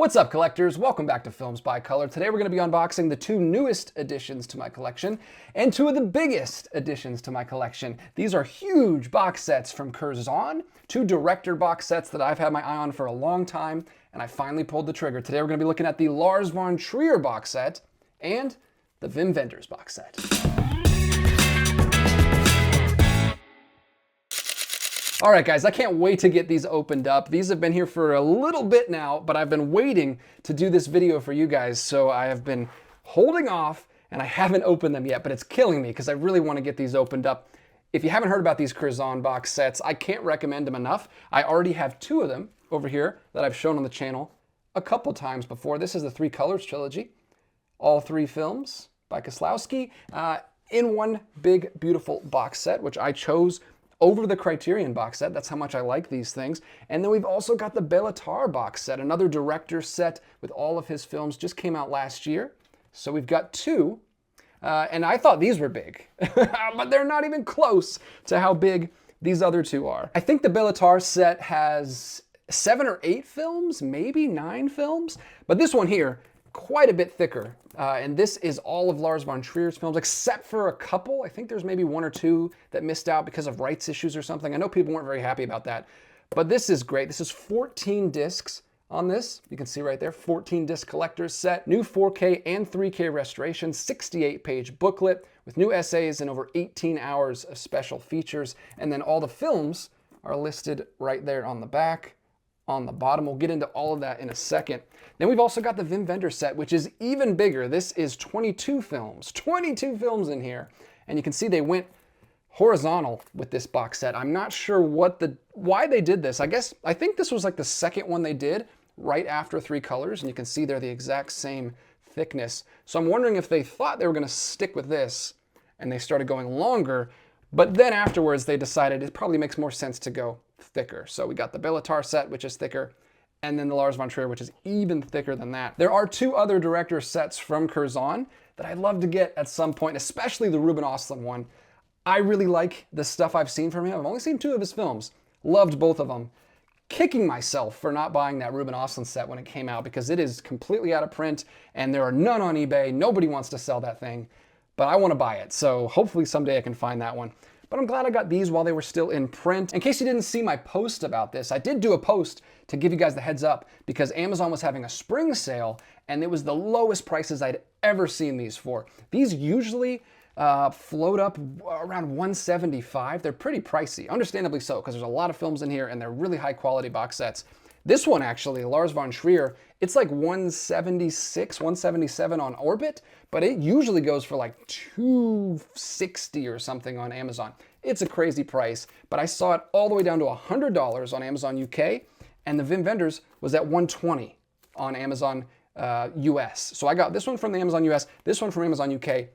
What's up, collectors? Welcome back to Films by Color. Today we're going to be unboxing the two newest additions to my collection and two of the biggest additions to my collection. These are huge box sets from Curzon, two director box sets that I've had my eye on for a long time, and I finally pulled the trigger. Today we're going to be looking at the Lars von Trier box set and the Wim Wenders box set. All right, guys, I can't wait to get these opened up. These have been here for a little bit now, but I've been waiting to do this video for you guys, so I have been holding off, and I haven't opened them yet, but it's killing me because I really want to get these opened up. If you haven't heard about these Curzon box sets, I can't recommend them enough. I already have two of them over here that I've shown on the channel a couple times before. This is the Three Colors trilogy, all three films by Kieslowski, in one big, beautiful box set, which I chose over the Criterion box set. That's how much I like these things. And then we've also got the Bellatar box set, another director set with all of his films, just came out last year. So we've got two, and I thought these were big, but they're not even close to how big these other two are. I think the Bellatar set has 7 or 8 films, maybe 9 films, but this one here, quite a bit thicker. And this is all of Lars von Trier's films, except for a couple. I think there's maybe 1 or 2 that missed out because of rights issues or something. I know people weren't very happy about that, but this is great. This is 14 discs on this. You can see right there, 14 disc collector's set, new 4K and 3K restoration, 68-page booklet with new essays and over 18 hours of special features. And then all the films are listed right there on the back. On the bottom. We'll get into all of that in a second. Then we've also got the Wim Wenders set, which is even bigger. This is 22 films in here. And you can see they went horizontal with this box set. I'm not sure why they did this. I think this was like the second one they did right after Three Colors, and you can see they're the exact same thickness. So I'm wondering if they thought they were going to stick with this and they started going longer, but then afterwards they decided it probably makes more sense to go thicker. So we got the Bellatar set, which is thicker, and then the Lars von Trier, which is even thicker than that. There are two other director sets from Curzon that I'd love to get at some point, especially the Ruben Östlund one. I really like the stuff I've seen from him. I've only seen 2 of his films. Loved both of them. Kicking myself for not buying that Ruben Östlund set when it came out because it is completely out of print and there are none on eBay. Nobody wants to sell that thing, but I want to buy it. So hopefully someday I can find that one. But I'm glad I got these while they were still in print. In case you didn't see my post about this, I did do a post to give you guys the heads up because Amazon was having a spring sale and it was the lowest prices I'd ever seen these for. These usually float up around $175. They're pretty pricey, understandably so, because there's a lot of films in here and they're really high quality box sets. This one actually, Lars von Trier, it's like $176, $177 on Orbit, but it usually goes for like $260 or something on Amazon. It's a crazy price, but I saw it all the way down to $100 on Amazon UK, and the Wim Wenders was at $120 on Amazon US. So I got this one from the Amazon US, this one from Amazon UK.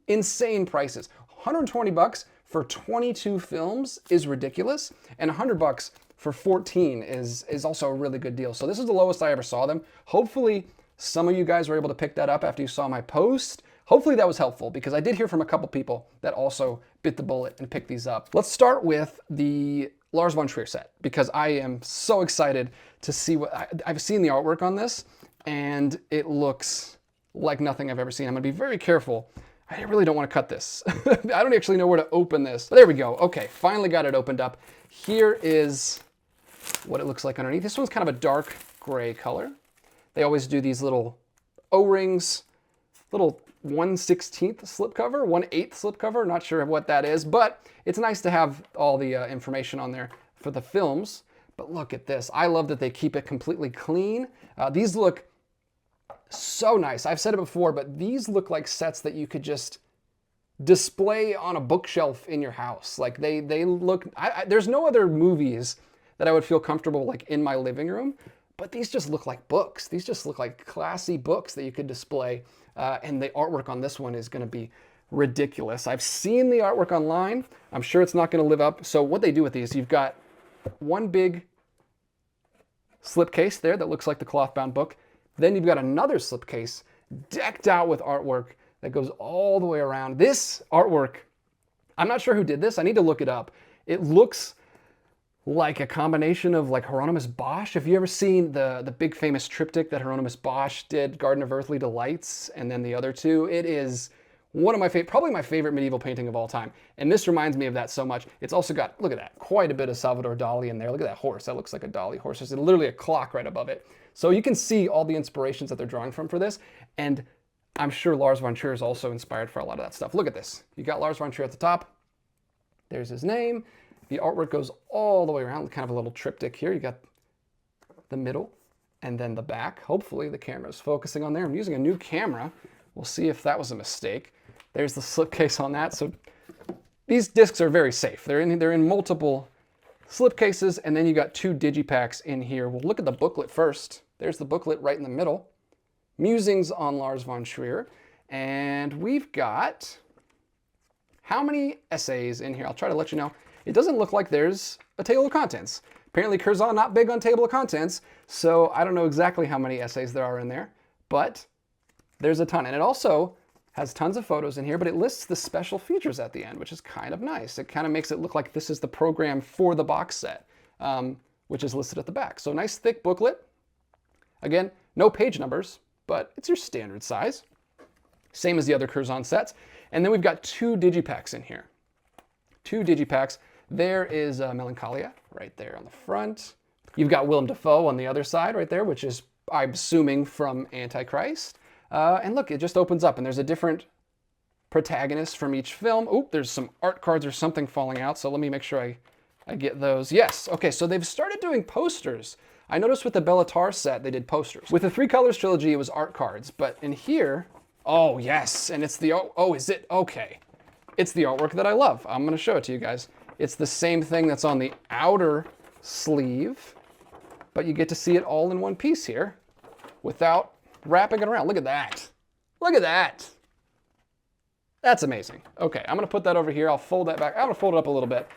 Insane prices. 120 bucks for 22 films is ridiculous, and 100 bucks for 14 is also a really good deal. So this is the lowest I ever saw them. Hopefully some of you guys were able to pick that up after you saw my post. Hopefully that was helpful because I did hear from a couple people that also bit the bullet and picked these up. Let's start with the Lars von Trier set because I am so excited to see I've seen the artwork on this and it looks like nothing I've ever seen. I'm gonna be very careful. I really don't want to cut this. I don't actually know where to open this. But there we go. Okay, finally got it opened up. Here is what it looks like underneath. This one's kind of a dark gray color. They always do these little O-rings, little 1/16 slipcover, 1/8 slipcover, not sure what that is, but it's nice to have all the information on there for the films. But look at this. I love that they keep it completely clean. These look so nice. I've said it before, but these look like sets that you could just display on a bookshelf in your house. Like they look, there's no other movies that I would feel comfortable like in my living room, but these just look like books. These just look like classy books that you could display. And the artwork on this one is going to be ridiculous. I've seen the artwork online. I'm sure it's not going to live up. So what they do with these, you've got one big slipcase there that looks like the cloth-bound book. Then you've got another slipcase decked out with artwork that goes all the way around. This artwork, I'm not sure who did this. I need to look it up. It looks like a combination of like Hieronymus Bosch. Have you ever seen the big famous triptych that Hieronymus Bosch did, Garden of Earthly Delights, and then the other two? It is one of my favorite, probably my favorite medieval painting of all time. And this reminds me of that so much. It's also got, look at that, quite a bit of Salvador Dali in there. Look at that horse. That looks like a Dali horse. There's literally a clock right above it. So you can see all the inspirations that they're drawing from for this. And I'm sure Lars von Trier is also inspired for a lot of that stuff. Look at this. You got Lars von Trier at the top. There's his name. The artwork goes all the way around, kind of a little triptych here. You got the middle and then the back. Hopefully the camera's focusing on there. I'm using a new camera. We'll see if that was a mistake. There's the slipcase on that. So these discs are very safe. They're in multiple slipcases, and then you got 2 digipacks in here. We'll look at the booklet first. There's the booklet right in the middle. Musings on Lars von Trier. And we've got how many essays in here? I'll try to let you know. It doesn't look like there's a table of contents. Apparently Curzon not big on table of contents, so I don't know exactly how many essays there are in there, but there's a ton. And it also has tons of photos in here, but it lists the special features at the end, which is kind of nice. It kind of makes it look like this is the program for the box set, which is listed at the back. So nice thick booklet. Again, no page numbers, but it's your standard size. Same as the other Curzon sets. And then we've got 2 digipacks in here. 2 digipacks. There is Melancholia right there on the front. You've got Willem Dafoe on the other side right there, which is, I'm assuming, from Antichrist. And look, it just opens up and there's a different protagonist from each film. Oh, there's some art cards or something falling out. So let me make sure I get those. Yes. Okay, so they've started doing posters. I noticed with the Bellatar set, they did posters. With the 3 Colors trilogy, it was art cards. But in here, oh yes, and it's the, oh, is it? Okay. It's the artwork that I love. I'm gonna show it to you guys. It's the same thing that's on the outer sleeve, but you get to see it all in one piece here without wrapping it around. Look at that. Look at that. That's amazing. Okay, I'm gonna put that over here. I'll fold that back. I'm gonna fold it up a little bit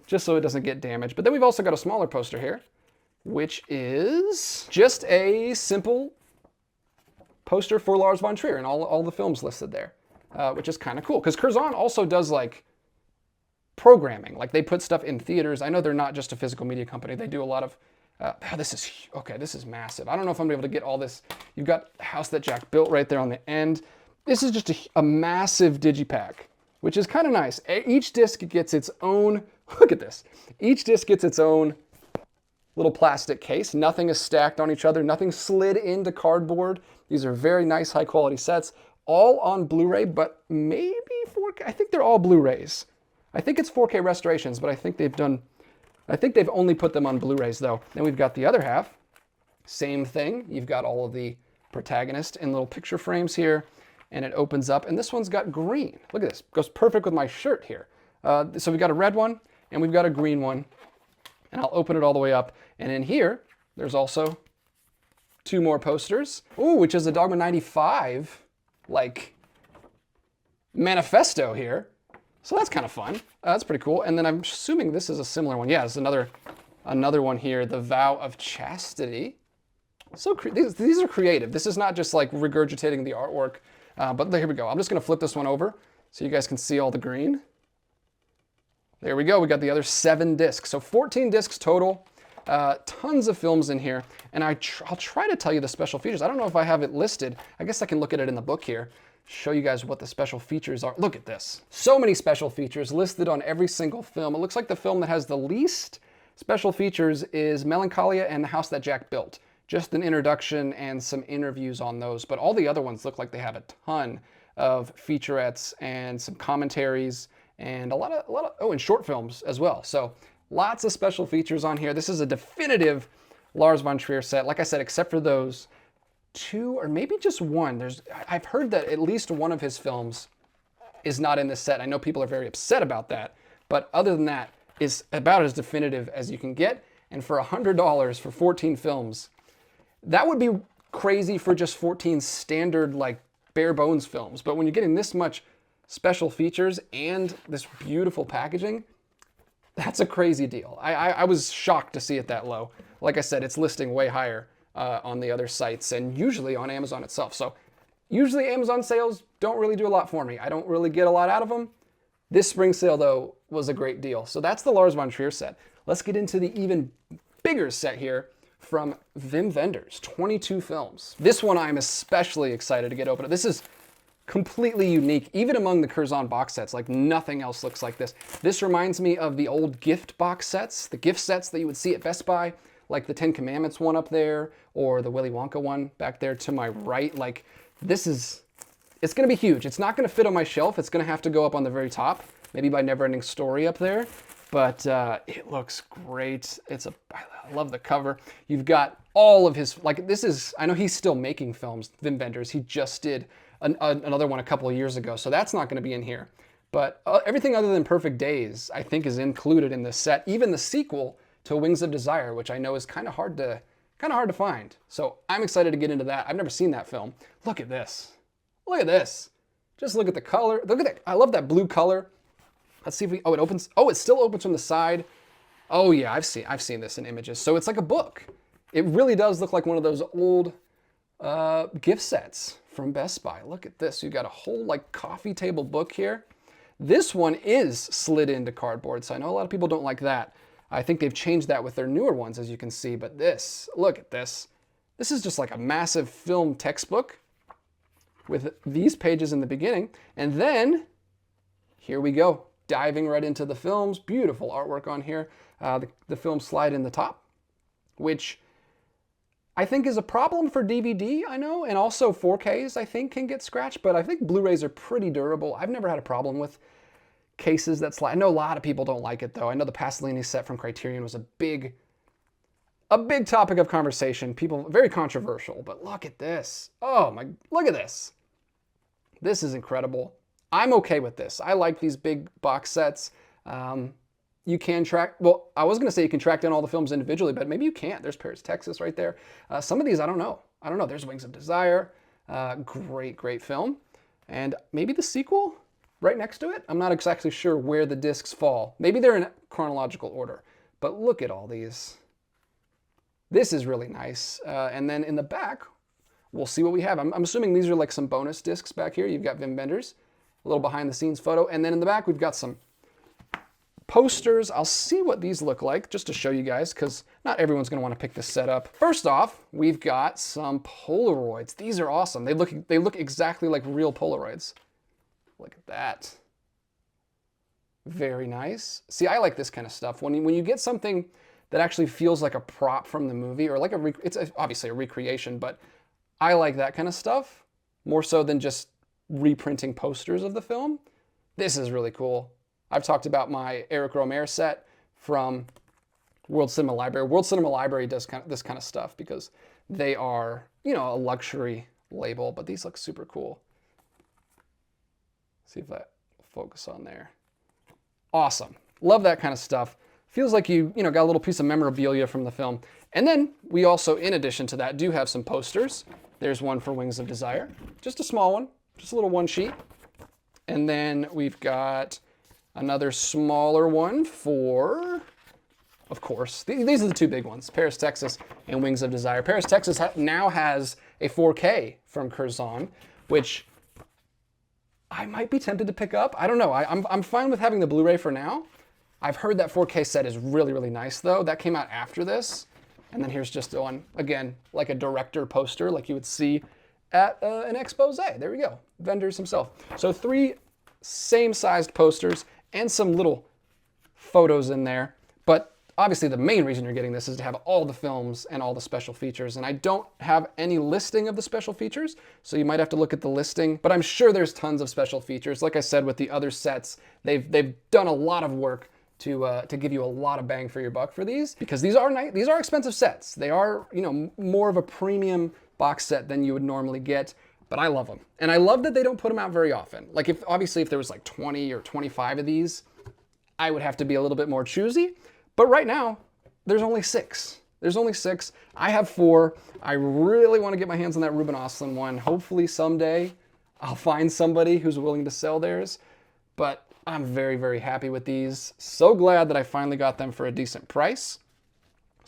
just so it doesn't get damaged. But then we've also got a smaller poster here, which is just a simple poster for Lars von Trier and all the films listed there, which is kind of cool. Because Curzon also does like programming. Like they put stuff in theaters. I know they're not just a physical media company. They do a lot of, this is massive. I don't know if I'm gonna be able to get all this. You've got House That Jack Built right there on the end. This is just a massive digipack, which is kind of nice. Each disc gets its own, look at this. Each disc gets its own little plastic case. Nothing is stacked on each other. Nothing slid into cardboard. These are very nice, high quality sets. All on Blu-ray, but maybe 4K. I think they're all Blu-rays. I think it's 4K restorations, but I think they've only put them on Blu-rays though. Then we've got the other half. Same thing. You've got all of the protagonists in little picture frames here, and it opens up, and this one's got green. Look at this. Goes perfect with my shirt here. So we've got a red one, and we've got a green one, and I'll open it all the way up. And in here, there's also 2 more posters. Ooh, which is a Dogma 95, like, manifesto here. So that's kind of fun. That's pretty cool. And then I'm assuming this is a similar one. Yeah, it's another one here, The Vow of Chastity. So these are creative. This is not just like regurgitating the artwork, but here we go. I'm just gonna flip this one over so you guys can see all the green. There we go. We got the other 7 discs. So 14 discs total. Tons of films in here. And I'll try to tell you the special features. I don't know if I have it listed. I guess I can look at it in the book here. Show you guys what the special features are. Look at this. So many special features listed on every single film. It looks like the film that has the least special features is Melancholia and The House That Jack Built. Just an introduction and some interviews on those. But all the other ones look like they have a ton of featurettes and some commentaries and a lot of, oh, and short films as well. So lots of special features on here. This is a definitive Lars von Trier set. Like I said, except for those 2 or maybe just 1. I've heard that at least one of his films is not in this set. I know people are very upset about that, but other than that, is about as definitive as you can get. And for $100 for 14 films, that would be crazy for just 14 standard, like, bare bones films. But when you're getting this much special features and this beautiful packaging, that's a crazy deal. I was shocked to see it that low. Like I said, it's listing way higher on the other sites and usually on Amazon itself. So usually Amazon sales don't really do a lot for me. I don't really get a lot out of them. This spring sale though was a great deal. So that's the Lars von Trier set. let's get into the even bigger set here from Wim Wenders, 22 films. This one I'm especially excited to get open. This is completely unique, even among the Curzon box sets. Like nothing else looks like this. This reminds me of the old gift box sets, the gift sets that you would see at Best Buy, like the Ten Commandments one up there, or the Willy Wonka one back there to my right. Like this is, it's gonna be huge. It's not gonna fit on my shelf. It's gonna have to go up on the very top, maybe by Never Ending Story up there. But it looks great. I love the cover. You've got all of his, like this is, I know he's still making films, Wim Wenders. He just did another one a couple of years ago, so that's not going to be in here. But everything other than Perfect Days, I think, is included in this set. Even the sequel to Wings of Desire, which I know is kind of hard to find. So I'm excited to get into that. I've never seen that film. Look at this. Look at this. Just look at the color. Look at that. I love that blue color. Let's see if we. Oh, it opens. Oh, it still opens from the side. Oh yeah, I've seen this in images. So it's like a book. It really does look like one of those old gift sets from Best Buy. Look at this. You got a whole like coffee table book here. This one is slid into cardboard, so I know a lot of people don't like that. I think they've changed that with their newer ones, as you can see. But this, look at this. This is just like a massive film textbook with these pages in the beginning. And then here we go, diving right into the films. Beautiful artwork on here. The film slide in the top, which I think is a problem for DVD, I know, and also 4Ks I think can get scratched, but I think Blu-rays are pretty durable. I've never had a problem with cases that slide. I know a lot of people don't like it though. I know the Pasolini set from Criterion was a big topic of conversation. People, very controversial, but look at this. Oh my, look at this. This is incredible. I'm okay with this. I like these big box sets. You can track, well, I was going to say you can track down all the films individually, but maybe you can't. There's Paris, Texas right there. Some of these, I don't know. There's Wings of Desire. Great film. And maybe the sequel right next to it. I'm not exactly sure where the discs fall. Maybe they're in chronological order, but look at all these. This is really nice. And then in the back, we'll see what we have. I'm assuming these are like some bonus discs back here. You've got Wim Wenders, a little behind the scenes photo. And then in the back, we've got some posters. I'll see what these look like just to show you guys, because not everyone's going to want to pick this set up. First off, we've got some Polaroids. These are awesome. They look exactly like real Polaroids. Look at that. Very nice. See, I like this kind of stuff. When you get something that actually feels like a prop from the movie, or like it's obviously a recreation, but I like that kind of stuff more so than just reprinting posters of the film. This is really cool. I've talked about my Eric Romer set from World Cinema Library. World Cinema Library does this kind of stuff because they are, a luxury label, but these look super cool. See if that will focus on there. Awesome. Love that kind of stuff. Feels like you got a little piece of memorabilia from the film. And then we also, in addition to that, do have some posters. There's one for Wings of Desire. Just a small one. Just a little one sheet. And then we've got another smaller one for, of course, these are the two big ones, Paris, Texas, and Wings of Desire. Paris, Texas now has a 4K from Curzon, which I might be tempted to pick up. I don't know. I'm fine with having the Blu-ray for now. I've heard that 4K set is really, really nice, though. That came out after this. And then here's just one, again, like a director poster, like you would see at an expose. There we go. Wenders himself. So 3 same-sized posters and some little photos in there. But obviously the main reason you're getting this is to have all the films and all the special features. And I don't have any listing of the special features, so you might have to look at the listing. But I'm sure there's tons of special features. Like I said, with the other sets, they've done a lot of work to give you a lot of bang for your buck for these, because these are expensive sets. They are, more of a premium box set than you would normally get. But I love them. And I love that they don't put them out very often. Like obviously if there was like 20 or 25 of these, I would have to be a little bit more choosy. But right now, there's only 6. There's only 6. I have 4. I really want to get my hands on that Ruben Östlund one. Hopefully someday I'll find somebody who's willing to sell theirs. But I'm very, very happy with these. So glad that I finally got them for a decent price.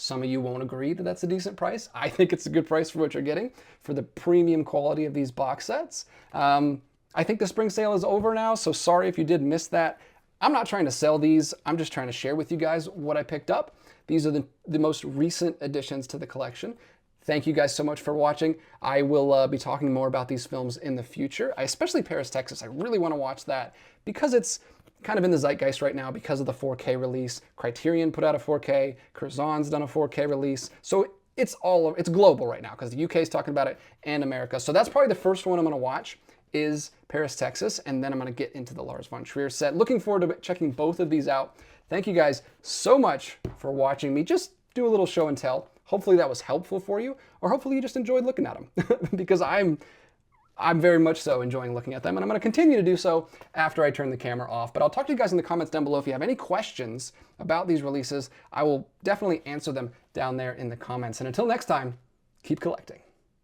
Some of you won't agree that that's a decent price. I think it's a good price for what you're getting for the premium quality of these box sets. I think the spring sale is over now, so sorry if you did miss that. I'm not trying to sell these. I'm just trying to share with you guys what I picked up. These are the most recent additions to the collection. Thank you guys so much for watching. I will be talking more about these films in the future. Especially Paris, Texas. I really want to watch that because it's kind of in the zeitgeist right now because of the 4K release. Criterion put out a 4K. Curzon's done a 4K release. So it's global right now because the UK is talking about it and America. So that's probably the first one I'm going to watch is Paris, Texas, and then I'm going to get into the Lars von Trier set. Looking forward to checking both of these out. Thank you guys so much for watching me just do a little show and tell. Hopefully that was helpful for you, or hopefully you just enjoyed looking at them because I'm very much so enjoying looking at them, and I'm going to continue to do so after I turn the camera off. But I'll talk to you guys in the comments down below if you have any questions about these releases. I will definitely answer them down there in the comments. And until next time, keep collecting.